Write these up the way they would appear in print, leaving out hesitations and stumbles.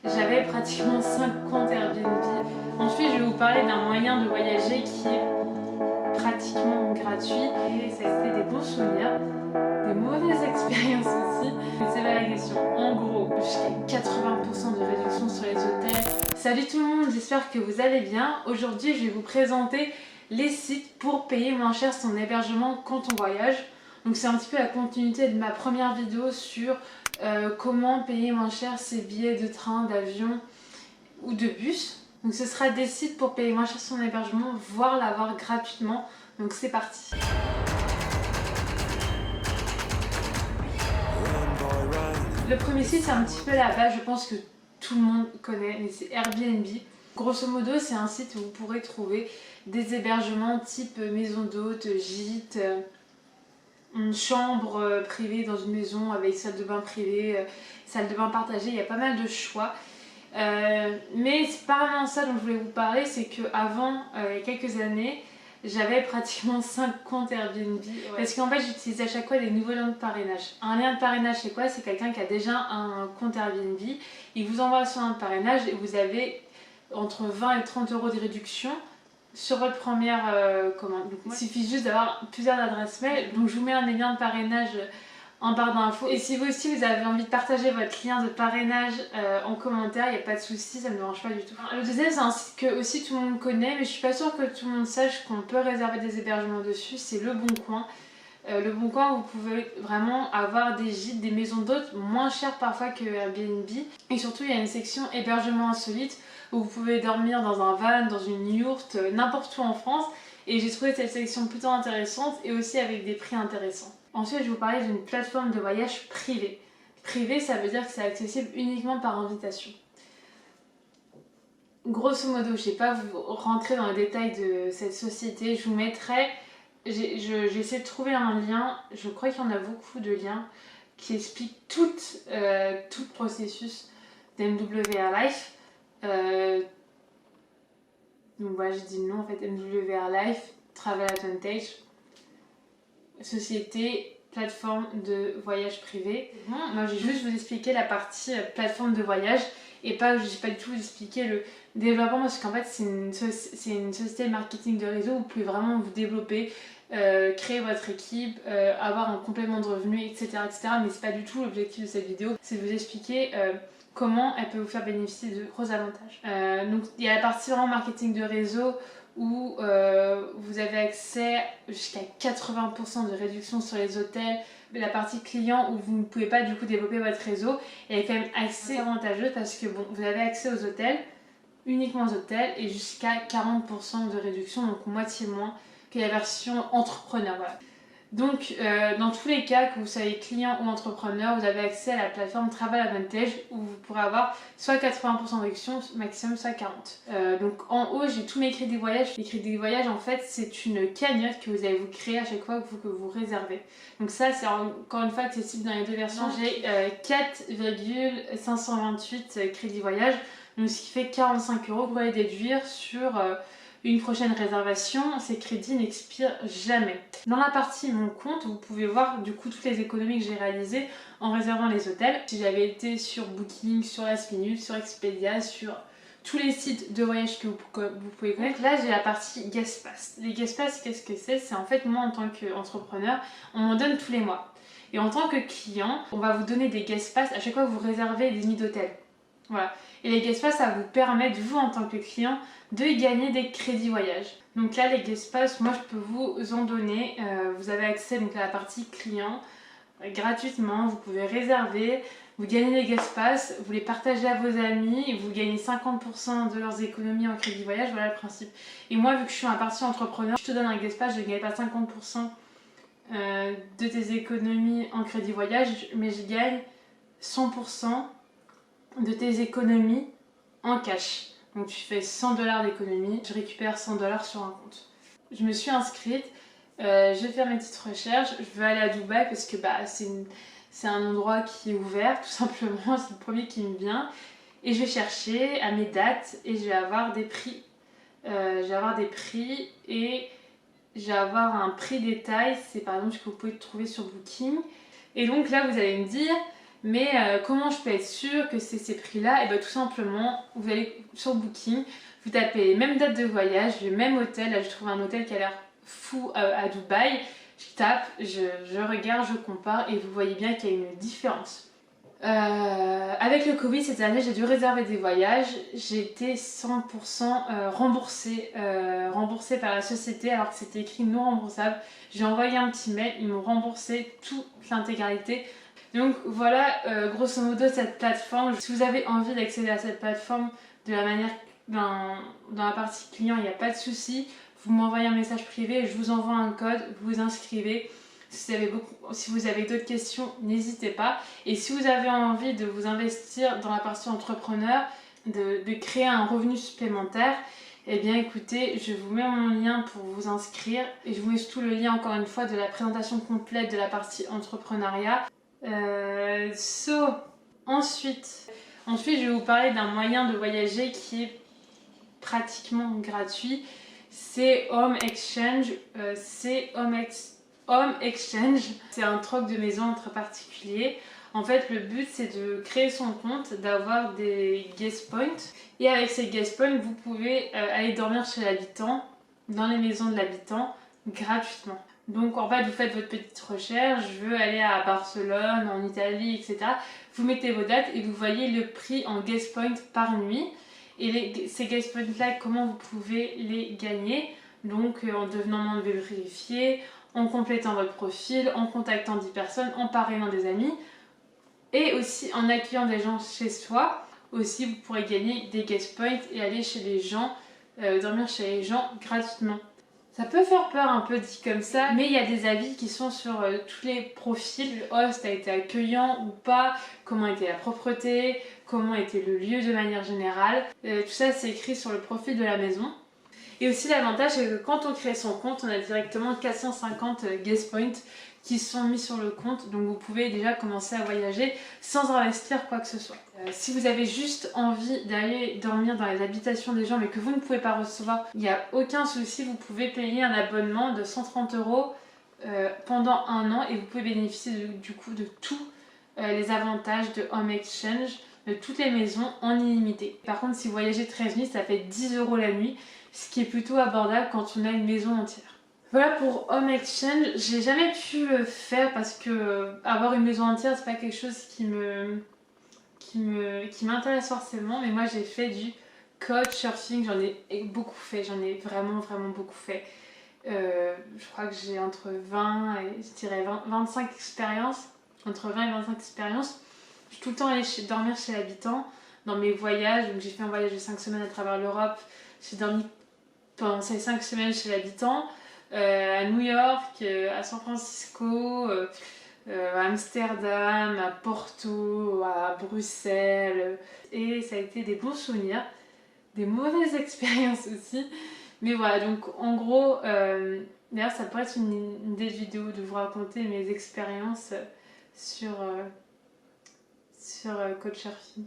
J'avais pratiquement 5 comptes Airbnb. Ensuite, je vais vous parler d'un moyen de voyager qui est pratiquement gratuit. Et ça a été des bons souvenirs, des mauvaises expériences aussi. Mais c'est pas la question. En gros, jusqu'à 80% de réduction sur les hôtels. Salut tout le monde, j'espère que vous allez bien. Aujourd'hui, je vais vous présenter les sites pour payer moins cher son hébergement quand on voyage. Donc c'est un petit peu la continuité de ma première vidéo sur comment payer moins cher ses billets de train, d'avion ou de bus. Donc ce sera des sites pour payer moins cher son hébergement, voire l'avoir gratuitement. Donc c'est parti. Le premier site, c'est un petit peu la base, je pense que tout le monde connaît, mais c'est Airbnb. Grosso modo, c'est un site où vous pourrez trouver des hébergements type maison d'hôte, gîte, une chambre privée dans une maison avec salle de bain privée, salle de bain partagée, il y a pas mal de choix. Mais c'est pas vraiment ça dont je voulais vous parler, c'est qu'avant, il y a quelques années, j'avais pratiquement 5 comptes Airbnb. Parce qu'en fait, j'utilisais à chaque fois des nouveaux liens de parrainage. Un lien de parrainage, c'est quoi? C'est quelqu'un qui a déjà un compte Airbnb. Il vous envoie son lien de parrainage et vous avez entre 20 et 30 euros de réduction sur votre première commande. Donc, il suffit juste d'avoir plusieurs adresses mail. Donc je vous mets un lien de parrainage en barre d'infos. Et si vous aussi vous avez envie de partager votre lien de parrainage en commentaire, il n'y a pas de souci, ça ne me dérange pas du tout. Le deuxième, c'est un site que aussi tout le monde connaît, mais je suis pas sûre que tout le monde sache qu'on peut réserver des hébergements dessus, c'est Le Bon Coin. Le Bon Coin, vous pouvez vraiment avoir des gîtes, des maisons d'hôtes moins chères parfois que Airbnb. Et surtout, il y a une section hébergement insolite où vous pouvez dormir dans un van, dans une yourte, n'importe où en France. Et j'ai trouvé cette section plutôt intéressante et aussi avec des prix intéressants. Ensuite, je vais vous parler d'une plateforme de voyage privée. Privé, ça veut dire que c'est accessible uniquement par invitation. Grosso modo, je ne vais pas vous rentrer dans les détails de cette société. Je vous mettrai... J'ai essayé de trouver un lien, je crois qu'il y en a beaucoup de liens, qui expliquent tout le processus d'MWR Life. Donc voilà, j'ai dit le nom en fait, MWR Life, Travel Advantage, société, plateforme de voyage privé. Moi j'ai juste vous expliquer la partie plateforme de voyage et pas, j'ai pas du tout vous expliquer le développement parce qu'en fait c'est une société de marketing de réseau où vous pouvez vraiment vous développer, créer votre équipe, avoir un complément de revenus, etc. Mais c'est pas du tout l'objectif de cette vidéo, c'est de vous expliquer comment elle peut vous faire bénéficier de gros avantages. Donc il y a la partie vraiment marketing de réseau où vous avez accès jusqu'à 80% de réduction sur les hôtels. La partie client où vous ne pouvez pas du coup développer votre réseau est quand même assez avantageuse parce que bon, vous avez accès aux hôtels, uniquement aux hôtels et jusqu'à 40% de réduction, donc moitié moins que la version entrepreneur. Voilà. Donc, dans tous les cas, que vous soyez client ou entrepreneur, vous avez accès à la plateforme Travel Advantage où vous pourrez avoir soit 80% de réduction, maximum soit 40%. Donc, en haut, j'ai tous mes crédits voyage. Les crédits voyage, en fait, c'est une cagnotte que vous allez vous créer à chaque fois que vous réservez. Donc, ça, c'est encore une fois accessible dans les deux versions. J'ai 4,528 crédits voyage, donc ce qui fait 45 euros que vous allez déduire sur une prochaine réservation. Ces crédits n'expirent jamais. Dans la partie mon compte, vous pouvez voir du coup toutes les économies que j'ai réalisées en réservant les hôtels. Si j'avais été sur Booking, sur Last Minute, sur Expedia, sur tous les sites de voyage que vous pouvez connaître. Là, j'ai la partie Guest Pass. Les Guest Pass, qu'est-ce que c'est? C'est en fait, moi en tant qu'entrepreneur, on m'en donne tous les mois. Et en tant que client, on va vous donner des Guest Pass à chaque fois que vous réservez des nuits d'hôtel. Voilà. Et les Guest Pass, ça vous permet, vous en tant que client, de gagner des crédits voyage. Donc là, les Guest Pass, moi je peux vous en donner. Vous avez accès donc à la partie client gratuitement. Vous pouvez réserver, vous gagnez les Guest Pass, vous les partagez à vos amis, et vous gagnez 50% de leurs économies en crédit voyage. Voilà le principe. Et moi, vu que je suis un parti entrepreneur, je te donne un Guest Pass, je ne gagne pas 50% de tes économies en crédit voyage, mais je gagne 100% de tes économies en cash. Donc tu fais 100 $ d'économie, je récupère 100 $ sur un compte. Je me suis inscrite, je vais faire mes petites recherches, je veux aller à Dubaï parce que c'est un endroit qui est ouvert tout simplement, c'est le premier qui me vient. Et je vais chercher à mes dates et je vais avoir des prix. Et je vais avoir un prix détail, c'est par exemple ce que vous pouvez trouver sur Booking. Et donc là vous allez me dire, Mais comment je peux être sûre que c'est ces prix-là? Et bien tout simplement, vous allez sur Booking, vous tapez les mêmes dates de voyage, le même hôtel. Là, je trouve un hôtel qui a l'air fou à Dubaï. Je tape, je regarde, je compare et vous voyez bien qu'il y a une différence. Avec le Covid cette année, j'ai dû réserver des voyages. J'ai été 100% remboursée par la société alors que c'était écrit non remboursable. J'ai envoyé un petit mail, ils m'ont remboursé toute l'intégralité. Donc voilà, grosso modo, cette plateforme. Si vous avez envie d'accéder à cette plateforme de la manière dans la partie client, il n'y a pas de souci. Vous m'envoyez un message privé, je vous envoie un code, vous vous inscrivez. Si vous avez d'autres questions, n'hésitez pas. Et si vous avez envie de vous investir dans la partie entrepreneur, de créer un revenu supplémentaire, eh bien écoutez, je vous mets mon lien pour vous inscrire et je vous mets tout le lien encore une fois de la présentation complète de la partie entrepreneuriat. Ensuite, je vais vous parler d'un moyen de voyager qui est pratiquement gratuit. C'est Home Exchange. Home Exchange, c'est un troc de maison entre particuliers. En fait, le but, c'est de créer son compte, d'avoir des guest points. Et avec ces guest points, vous pouvez aller dormir chez l'habitant, dans les maisons de l'habitant, gratuitement. Donc, en fait, vous faites votre petite recherche. Je veux aller à Barcelone, en Italie, etc. Vous mettez vos dates et vous voyez le prix en guest point par nuit. Et ces guest points-là, comment vous pouvez les gagner? Donc, en devenant membre vérifié, en complétant votre profil, en contactant 10 personnes, en parrainant des amis et aussi en accueillant des gens chez soi. Aussi, vous pourrez gagner des guest points et aller chez les gens, dormir chez les gens gratuitement. Ça peut faire peur un peu dit comme ça, mais il y a des avis qui sont sur tous les profils. Le host a été accueillant ou pas, comment était la propreté, comment était le lieu de manière générale. Tout ça, c'est écrit sur le profil de la maison. Et aussi l'avantage c'est que quand on crée son compte, on a directement 450 guest points qui sont mis sur le compte. Donc vous pouvez déjà commencer à voyager sans investir quoi que ce soit. Si vous avez juste envie d'aller dormir dans les habitations des gens mais que vous ne pouvez pas recevoir, il n'y a aucun souci, vous pouvez payer un abonnement de 130 € pendant 1 an et vous pouvez bénéficier du coup de tous les avantages de Home Exchange, de toutes les maisons en illimité. Par contre, si vous voyagez 13 nuits, ça fait 10 € la nuit, ce qui est plutôt abordable quand on a une maison entière. Voilà pour Home Exchange. J'ai jamais pu le faire parce que avoir une maison entière, c'est pas quelque chose qui m'intéresse forcément. Mais moi, j'ai fait du couchsurfing. J'en ai beaucoup fait. J'en ai vraiment beaucoup fait. Je crois que j'ai entre 20 et je dirais 25 expériences. Entre 20 et 25 expériences. Je suis tout le temps allée dormir chez l'habitant dans mes voyages. Donc j'ai fait un voyage de 5 semaines à travers l'Europe. J'ai dormi pendant ces 5 semaines chez l'habitant. À New York, à San Francisco, à Amsterdam, à Porto, à Bruxelles. Et ça a été des bons souvenirs, des mauvaises expériences aussi. Mais voilà, donc en gros, d'ailleurs ça pourrait être une des vidéos de vous raconter mes expériences sur Couchsurfing.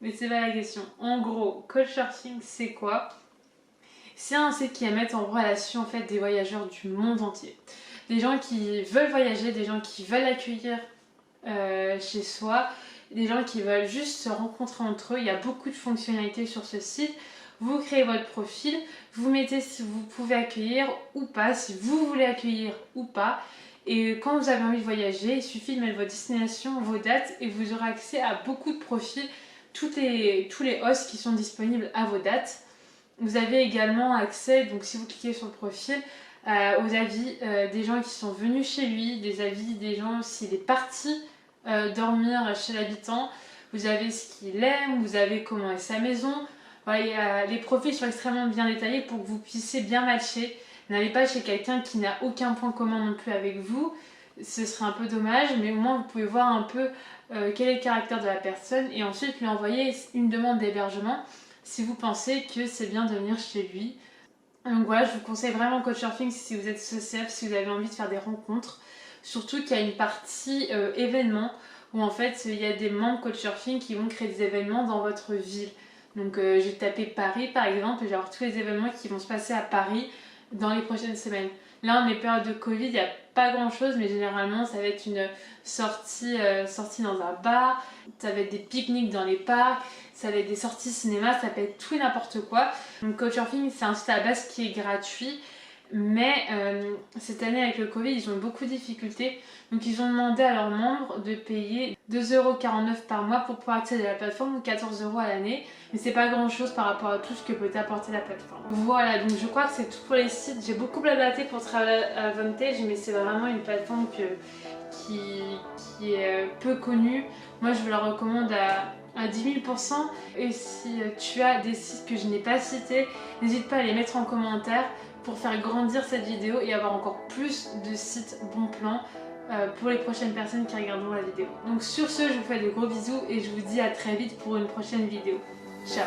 Mais c'est pas la question. En gros, Couchsurfing c'est quoi? C'est un site qui va mettre en relation en fait des voyageurs du monde entier. Des gens qui veulent voyager, des gens qui veulent accueillir chez soi, des gens qui veulent juste se rencontrer entre eux. Il y a beaucoup de fonctionnalités sur ce site. Vous créez votre profil, vous mettez si vous pouvez accueillir ou pas, si vous voulez accueillir ou pas. Et quand vous avez envie de voyager, il suffit de mettre votre destination, vos dates et vous aurez accès à beaucoup de profils, tous les hosts qui sont disponibles à vos dates. Vous avez également accès, donc si vous cliquez sur le profil, aux avis des gens qui sont venus chez lui, des avis des gens s'il est parti dormir chez l'habitant. Vous avez ce qu'il aime, vous avez comment est sa maison. Voilà, les profils sont extrêmement bien détaillés pour que vous puissiez bien matcher. N'allez pas chez quelqu'un qui n'a aucun point commun non plus avec vous. Ce serait un peu dommage, mais au moins vous pouvez voir un peu quel est le caractère de la personne et ensuite lui envoyer une demande d'hébergement si vous pensez que c'est bien de venir chez lui. Donc voilà, je vous conseille vraiment Couchsurfing si vous êtes sociable, si vous avez envie de faire des rencontres. Surtout qu'il y a une partie événements où en fait il y a des membres Couchsurfing qui vont créer des événements dans votre ville. Donc j'ai tapé Paris par exemple et j'ai avoir tous les événements qui vont se passer à Paris. dans les prochaines semaines. Là, on est période de Covid, il n'y a pas grand chose, mais généralement, ça va être une sortie dans un bar, ça va être des pique-niques dans les parcs, ça va être des sorties cinéma, ça peut être tout et n'importe quoi. Donc, Couchsurfing, c'est un site à la base qui est gratuit, mais cette année, avec le Covid, ils ont eu beaucoup de difficultés. Donc, ils ont demandé à leurs membres de payer 2,49 € par mois pour pouvoir accéder à la plateforme ou 14 € à l'année. Mais c'est pas grand chose par rapport à tout ce que peut apporter la plateforme. Voilà, donc je crois que c'est tout pour les sites. J'ai beaucoup blablaté pour Travel Advantage, mais c'est vraiment une plateforme qui est peu connue. Moi, je vous la recommande à 10 000%. Et si tu as des sites que je n'ai pas cités, n'hésite pas à les mettre en commentaire pour faire grandir cette vidéo et avoir encore plus de sites bon plan pour les prochaines personnes qui regarderont la vidéo. Donc sur ce, je vous fais de gros bisous et je vous dis à très vite pour une prochaine vidéo. Ciao!